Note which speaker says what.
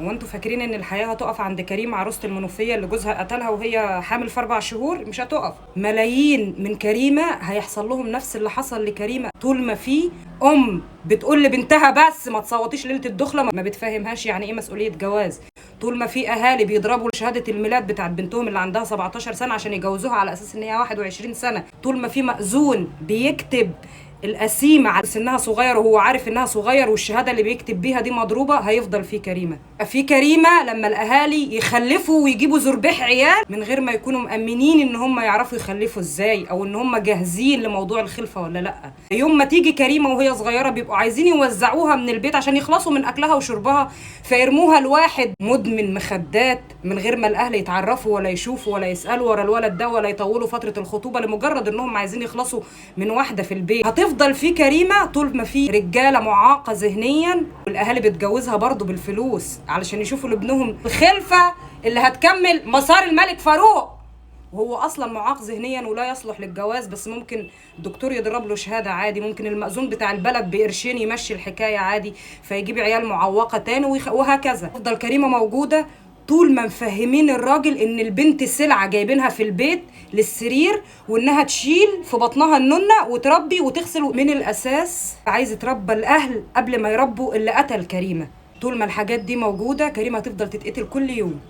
Speaker 1: هو انتوا فاكرين ان الحياه هتقف عند كريمه عروسه المنوفيه اللي جوزها قتلها وهي حامل في 4 شهور؟ مش هتقف. ملايين من كريمه هيحصل لهم نفس اللي حصل لكريمه. طول ما في ام بتقول لبنتها بس ما تصوتيش ليله الدخله، ما بتفهمهاش يعني ايه مسؤوليه جواز. طول ما في اهالي بيضربوا شهاده الميلاد بتاعت بنتهم اللي عندها 17 سنه عشان يجوزوها على اساس ان هي 21 سنه. طول ما في مأذون بيكتب القسيمة على سنها صغير وهو عارف انها صغير والشهادة اللي بيكتب بيها دي مضروبة، هيفضل في كريمة. في كريمة لما الاهالي يخلفوا ويجيبوا ذربح عيال من غير ما يكونوا مأمنين ان هم يعرفوا يخلفوا ازاي او ان هم جاهزين لموضوع الخلفة ولا لا. يوم ما تيجي كريمة وهي صغيرة بيبقوا عايزين يوزعوها من البيت عشان يخلصوا من اكلها وشربها، فيرموها لواحد مدمن مخدات من غير ما الاهل يتعرفوا ولا يشوفوا ولا يسألوا ورا الولد ده ولا يطولوا فترة الخطوبة لمجرد انهم عايزين يخلصوا من واحدة في البيت. هتفضل في كريمه طول ما في رجاله معاقه ذهنيا والاهالي بتجوزها برضو بالفلوس علشان يشوفوا لابنهم الخلفه اللي هتكمل مسار الملك فاروق، وهو اصلا معاق ذهنيا ولا يصلح للجواز. بس ممكن الدكتور يضرب له شهاده عادي، ممكن المأذون بتاع البلد بقرشين يمشي الحكايه عادي فيجيب عيال معوقه تاني وهكذا. تفضل كريمه موجوده طول ما مفهمين الراجل ان البنت سلعه جايبينها في البيت للسرير، وانها تشيل في بطنها النونه وتربي وتغسل. من الاساس عايز تربى الاهل قبل ما يربوا اللي قتل كريمه. طول ما الحاجات دي موجوده كريمه هتفضل تتقتل كل يوم.